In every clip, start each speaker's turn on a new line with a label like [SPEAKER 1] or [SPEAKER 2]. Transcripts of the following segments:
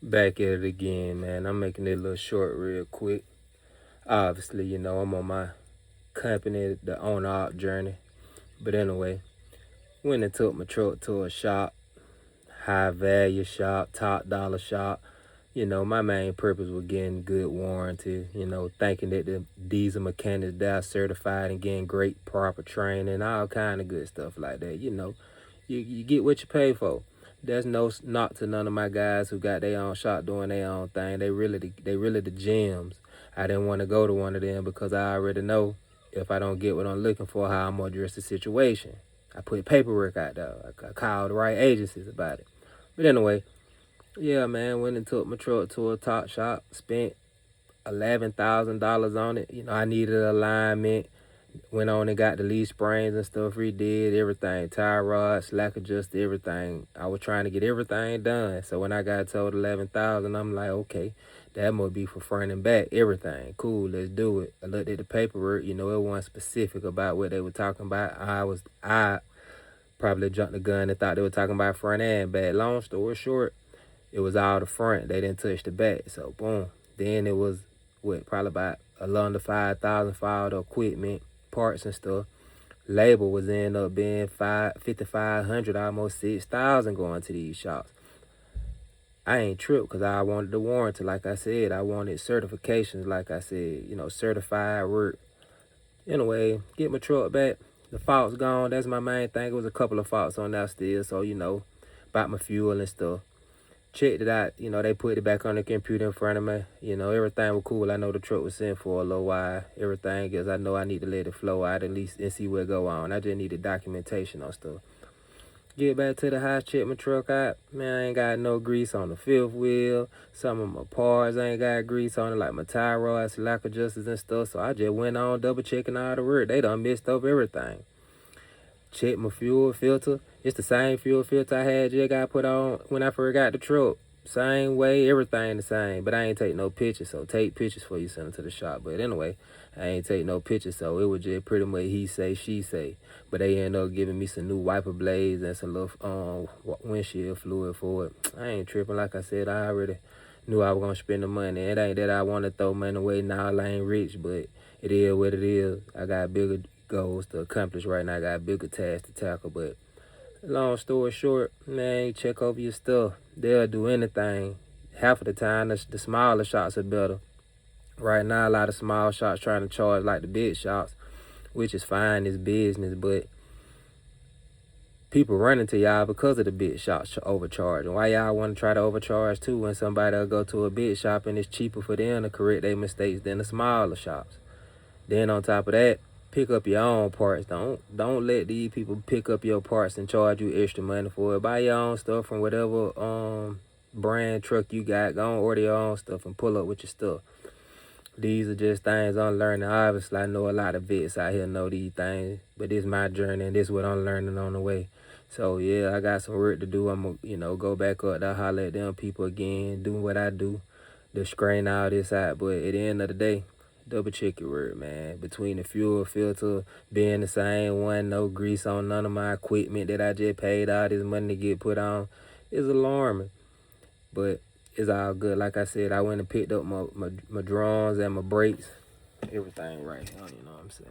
[SPEAKER 1] Back at it again, man. I'm making it a little short real quick. Obviously, I'm on my company, the owner-op journey. But anyway, went and took my truck to a shop, high value shop, top dollar shop. My main purpose was getting good warranty, thinking that the diesel mechanics that are certified and getting great proper training, all kind of good stuff like that. You get what you pay for. There's no knock to none of my guys who got their own shop doing their own thing. They really the gems. I didn't want to go to one of them because I already know if I don't get what I'm looking for, how I'm gonna address the situation. I put paperwork out there. I called the right agencies about it. But anyway, yeah, man, went and took my truck to a top shop. Spent $11,000 on it. I needed alignment. Went on and got the leaf springs and stuff, redid everything, tie rod, slack adjusted, everything. I was trying to get everything done. So when I got told 11,000, I'm like, okay, that must be for front and back, everything. Cool, let's do it. I looked at the paperwork, it wasn't specific about what they were talking about. I probably jumped the gun and thought they were talking about front and back. Long story short, it was all the front. They didn't touch the back. So boom. Then it was probably about a little under 5,000 for all the equipment, parts and stuff. Labor was end up being 5,500, almost 6,000 going to these shops. I ain't tripped because I wanted the warranty, like I said. I wanted certifications, like I said, certified work. Anyway, get my truck back. The fault's gone. That's my main thing. It was a couple of faults on that still. So, about my fuel and stuff. Checked it out. They put it back on the computer in front of me. Everything was cool. I know the truck was sent for a little while. Everything is, I know I need to let it flow out at least and see where it go on. I just needed documentation on stuff. Get back to the house, check my truck out. Man, I ain't got no grease on the fifth wheel. Some of my parts ain't got grease on it, like my tie rods, slack adjusters and stuff. So I just went on double checking all the work. They done messed up everything. Check my fuel filter. It's the same fuel filter I had just got put on when I first got the truck. Same way, everything the same. But I ain't take no pictures, so take pictures before you send them to the shop. But anyway, I ain't take no pictures, so it was just pretty much he say, she say. But they ended up giving me some new wiper blades and some little windshield fluid for it. I ain't tripping. Like I said, I already knew I was going to spend the money. It ain't that I want to throw money away. Now I ain't rich, but it is what it is. I got bigger goals to accomplish right now. I got bigger tasks to tackle, but long story short, man, you check over your stuff. They'll do anything. Half of the time, the smaller shots are better. Right now, a lot of small shops trying to charge like the big shops, which is fine, it's business, but people running to y'all because of the big shops overcharging. Why y'all want to try to overcharge too when somebody will go to a big shop and it's cheaper for them to correct their mistakes than the smaller shops? Then on top of that, pick up your own parts. Don't let these people pick up your parts and charge you extra money for it. Buy your own stuff from whatever brand truck you got. Go and order your own stuff and pull up with your stuff. These are just things I'm learning. Obviously, I know a lot of vets out here know these things, but this is my journey and this is what I'm learning on the way. So yeah, I got some work to do. I'm gonna go back up there, holler at them people again, do what I do, to strain all this out. But at the end of the day, double check your word, man. Between the fuel filter being the same one, no grease on none of my equipment that I just paid all this money to get put on, is alarming. But it's all good. Like I said, I went and picked up my drums and my brakes. Everything right here, you know what I'm saying?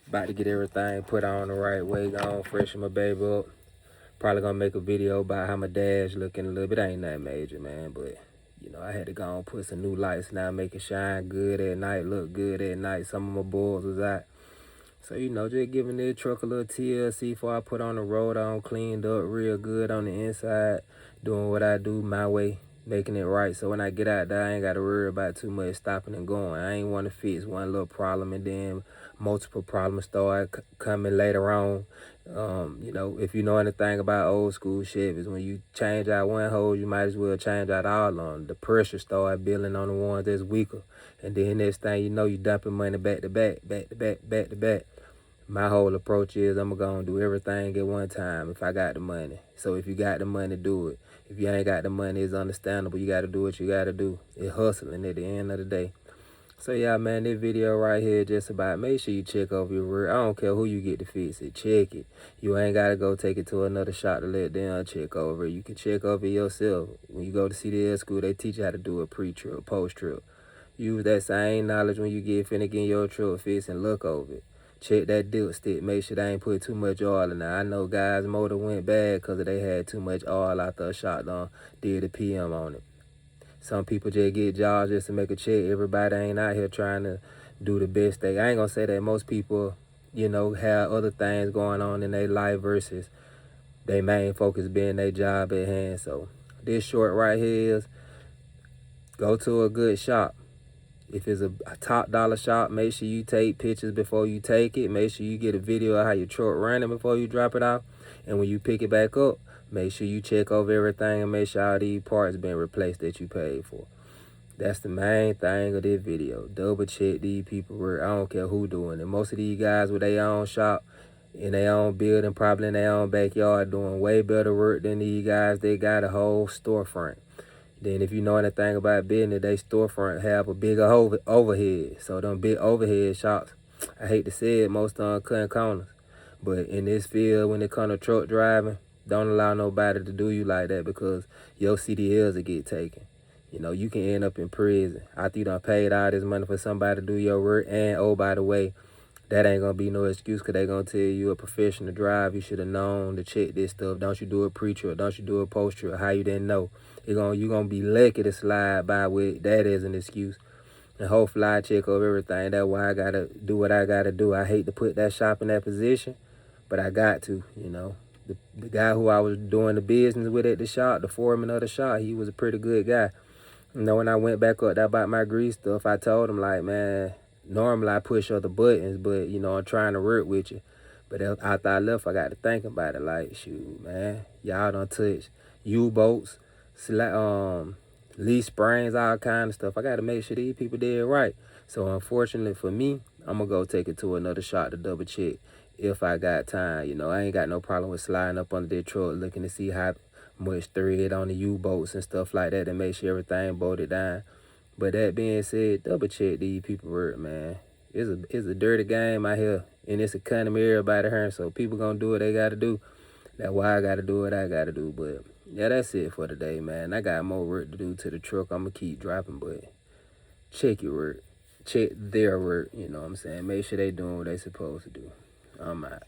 [SPEAKER 1] About to get everything put on the right way, gonna freshen my baby up. Probably gonna make a video about how my dash looking a little bit. Ain't that major, man, but I had to go and put some new lights now, make it shine good at night, look good at night. Some of my boards was out. So, just giving this truck a little TLC before I put on the road on, cleaned up real good on the inside, doing what I do my way, making it right. So when I get out there, I ain't got to worry about too much stopping and going. I ain't want to fix one little problem and then multiple problems start coming later on. If you know anything about old school Chevys, when you change out one hose, you might as well change out all of them. The pressure start building on the ones that's weaker. And then next thing you know, you dumping money back to back, back to back, back to back. My whole approach is I'm going to do everything at one time if I got the money. So if you got the money, do it. If you ain't got the money, it's understandable. You got to do what you got to do. It's hustling at the end of the day. So yeah, man, this video right here just about make sure you check over your work. I don't care who you get to fix it, check it. You ain't gotta go take it to another shop to let them check over it. You can check over it yourself. When you go to CDL school, they teach you how to do a pre-trip, post-trip. Use that same knowledge when you get finna get your truck fixed and look over it. Check that dipstick, make sure they ain't put too much oil in there. I know guys' motor went bad because they had too much oil after a shot done did a PM on it. Some people just get jobs just to make a check. Everybody ain't out here trying to do the best thing. I ain't gonna say that most people, you know, have other things going on in their life versus their main focus being their job at hand. So this short right here is go to a good shop. If it's a top dollar shop, make sure you take pictures before you take it. Make sure you get a video of how your truck running before you drop it off. And when you pick it back up, make sure you check over everything and make sure all these parts been replaced that you paid for. That's the main thing of this video. Double check these people work. I don't care who doing it. Most of these guys with their own shop, in their own building, probably in their own backyard, doing way better work than these guys. They got a whole storefront. Then if you know anything about business, they storefront have a bigger overhead. So them big overhead shops, I hate to say it, most of them cutting corners. But in this field, when it comes to truck driving, don't allow nobody to do you like that because your CDLs will get taken. You know, you can end up in prison after you done paid all this money for somebody to do your work. And oh, by the way, that ain't gonna be no excuse because they gonna tell you a professional drive. You should have known to check this stuff. Don't you do a pre-trip? Don't you do a post-trip? How you didn't know? You gonna be lucky to slide by with that as an excuse. And hopefully I check over everything. That's why I gotta do what I gotta do. I hate to put that shop in that position, but I got to, you know. The guy who I was doing the business with at the shop, the foreman of the shop, he was a pretty good guy. You know, when I went back up there about my grease stuff, I told him, like, man, normally I push other buttons, but, you know, I'm trying to work with you. But after I left, I got to think about it. Like, shoot, man, y'all done touch U-boats, leaf springs, all kind of stuff. I got to make sure these people did right. So, unfortunately for me, I'm going to go take it to another shop to double check if I got time. You know, I ain't got no problem with sliding up under their truck looking to see how much thread on the U-boats and stuff like that and make sure everything bolted down. But that being said, double check these people work, man. It's a dirty game out here, and it's a cunning everybody here. So people gonna do what they gotta do. That's why I gotta do what I gotta do. But yeah, that's it for today, man. I got more work to do to the truck. I'ma keep dropping, but check your work, check their work. You know what I'm saying? Make sure they doing what they supposed to do. I'm out.